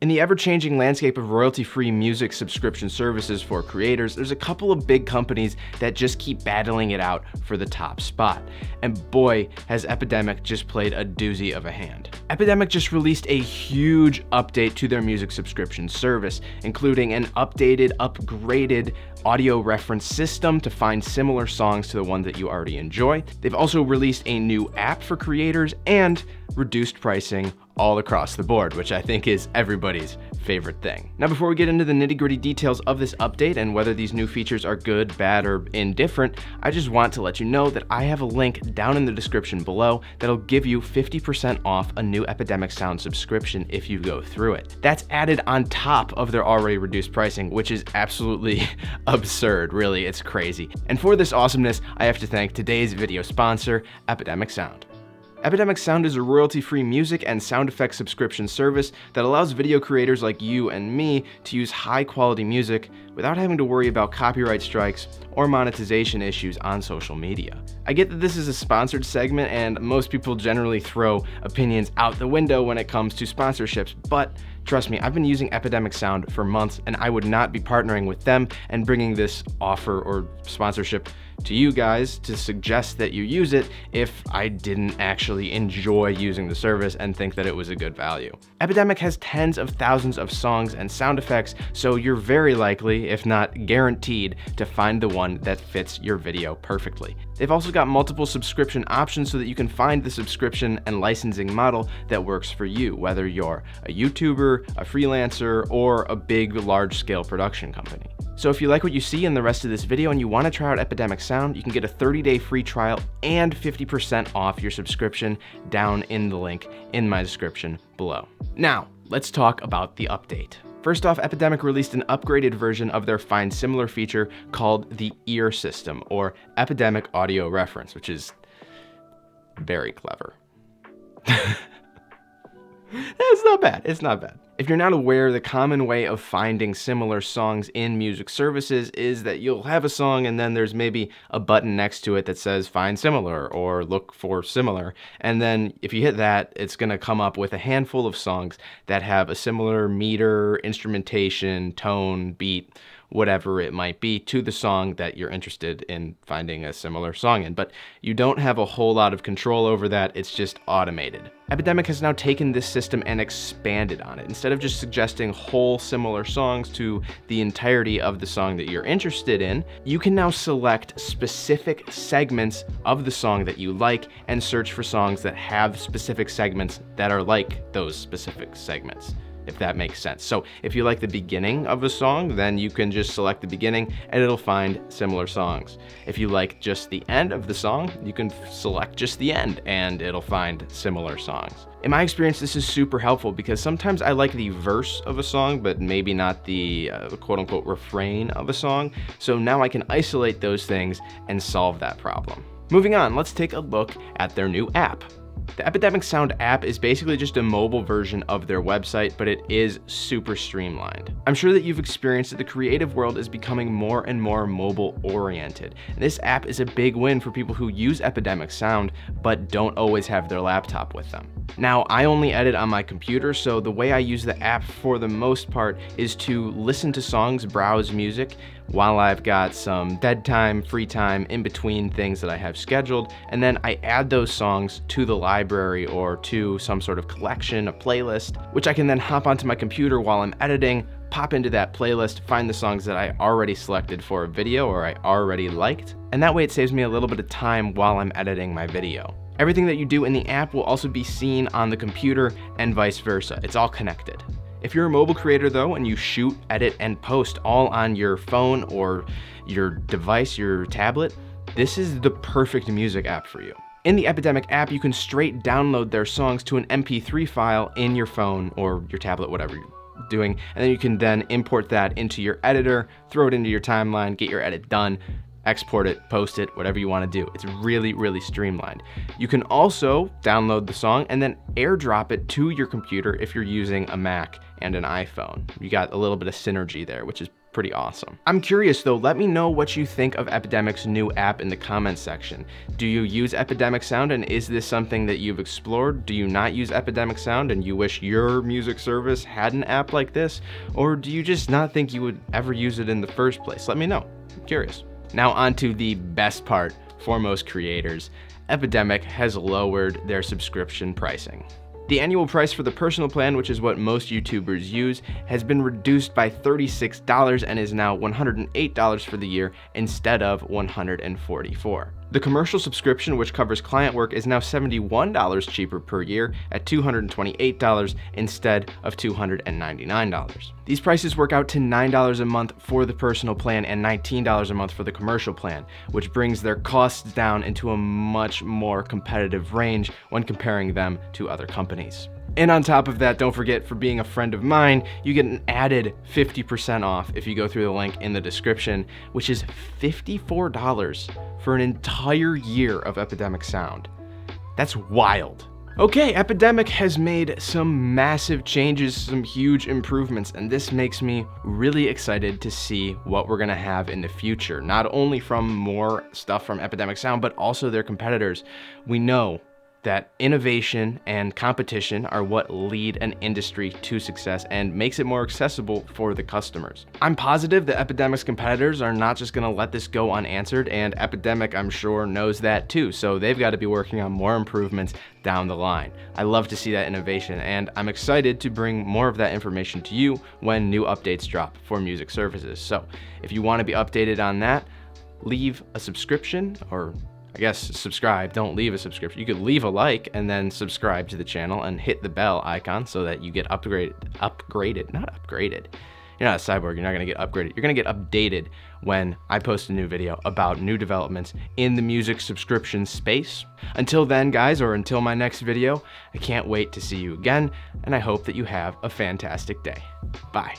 In the ever-changing landscape of royalty-free music subscription services for creators, there's a couple of big companies that just keep battling it out for the top spot. And boy, has Epidemic just played a doozy of a hand. Epidemic just released a huge update to their music subscription service, including an upgraded audio reference system to find similar songs to the one that you already enjoy. They've also released a new app for creators and reduced pricing all across the board, which I think is everybody's favorite thing. Now, before we get into the nitty-gritty details of this update and whether these new features are good, bad, or indifferent, I just want to let you know that I have a link down in the description below that'll give you 50% off a new Epidemic Sound subscription if you go through it. That's added on top of their already reduced pricing, which is absolutely absurd, really, it's crazy. And for this awesomeness, I have to thank today's video sponsor, Epidemic Sound. Epidemic Sound is a royalty-free music and sound effects subscription service that allows video creators like you and me to use high-quality music without having to worry about copyright strikes or monetization issues on social media. I get that this is a sponsored segment and most people generally throw opinions out the window when it comes to sponsorships, but trust me, I've been using Epidemic Sound for months and I would not be partnering with them and bringing this offer or sponsorship to you guys to suggest that you use it if I didn't actually enjoy using the service and think that it was a good value. Epidemic has tens of thousands of songs and sound effects, so you're very likely, if not guaranteed, to find the one that fits your video perfectly. They've also got multiple subscription options so that you can find the subscription and licensing model that works for you, whether you're a YouTuber, a freelancer, or a big, large-scale production company. So if you like what you see in the rest of this video and you want to try out Epidemic Sound, you can get a 30-day free trial and 50% off your subscription down in the link in my description below. Now, let's talk about the update. First off, Epidemic released an upgraded version of their Find Similar feature called the Ear System, or Epidemic Audio Reference, which is very clever. It's not bad, it's not bad. If you're not aware, the common way of finding similar songs in music services is that you'll have a song and then there's maybe a button next to it that says find similar or look for similar. And then if you hit that, it's gonna come up with a handful of songs that have a similar meter, instrumentation, tone, beat, whatever it might be, to the song that you're interested in finding a similar song in. But you don't have a whole lot of control over that, it's just automated. Epidemic has now taken this system and expanded on it. Instead of just suggesting whole similar songs to the entirety of the song that you're interested in, you can now select specific segments of the song that you like and search for songs that have specific segments that are like those specific segments, if that makes sense. So if you like the beginning of a song, then you can just select the beginning and it'll find similar songs. If you like just the end of the song, you can select just the end and it'll find similar songs. In my experience, this is super helpful because sometimes I like the verse of a song, but maybe not the quote-unquote refrain of a song. So now I can isolate those things and solve that problem. Moving on, let's take a look at their new app. The Epidemic Sound app is basically just a mobile version of their website, but it is super streamlined. I'm sure that you've experienced that the creative world is becoming more and more mobile oriented. And this app is a big win for people who use Epidemic Sound, but don't always have their laptop with them. Now, I only edit on my computer, so the way I use the app for the most part is to listen to songs, browse music, while I've got some dead time, free time in between things that I have scheduled, and then I add those songs to the library or to some sort of collection, a playlist, which I can then hop onto my computer while I'm editing, pop into that playlist, find the songs that I already selected for a video or I already liked, and that way it saves me a little bit of time while I'm editing my video. Everything that you do in the app will also be seen on the computer and vice versa. It's all connected. If you're a mobile creator though, and you shoot, edit, and post all on your phone or your device, your tablet, this is the perfect music app for you. In the Epidemic app, you can straight download their songs to an MP3 file in your phone or your tablet, whatever you're doing, and then you can then import that into your editor, throw it into your timeline, get your edit done, export it, post it, whatever you want to do. It's really, really streamlined. You can also download the song and then airdrop it to your computer if you're using a Mac and an iPhone. You got a little bit of synergy there, which is pretty awesome. I'm curious though, let me know what you think of Epidemic's new app in the comments section. Do you use Epidemic Sound, and is this something that you've explored? Do you not use Epidemic Sound and you wish your music service had an app like this? Or do you just not think you would ever use it in the first place? Let me know. I'm curious. Now on to the best part for most creators. Epidemic has lowered their subscription pricing. The annual price for the personal plan, which is what most YouTubers use, has been reduced by $36 and is now $108 for the year instead of $144. The commercial subscription, which covers client work, is now $71 cheaper per year at $228 instead of $299. These prices work out to $9 a month for the personal plan and $19 a month for the commercial plan, which brings their costs down into a much more competitive range when comparing them to other companies. And on top of that, don't forget, for being a friend of mine, you get an added 50% off if you go through the link in the description, which is $54 for an entire year of Epidemic Sound. That's wild. Okay, Epidemic has made some massive changes, some huge improvements, and this makes me really excited to see what we're gonna have in the future. Not only from more stuff from Epidemic Sound, but also their competitors. We know that innovation and competition are what lead an industry to success and makes it more accessible for the customers. I'm positive that Epidemic's competitors are not just gonna let this go unanswered, and Epidemic, I'm sure, knows that too, so they've got to be working on more improvements down the line. I love to see that innovation, and I'm excited to bring more of that information to you when new updates drop for music services. So if you want to be updated on that, leave a subscription, or I guess subscribe. Don't leave a subscription. You could leave a like and then subscribe to the channel and hit the bell icon so that you get not upgraded. You're not a cyborg, you're not gonna get upgraded. You're gonna get updated when I post a new video about new developments in the music subscription space. Until then, guys, or until my next video, I can't wait to see you again, and I hope that you have a fantastic day. Bye.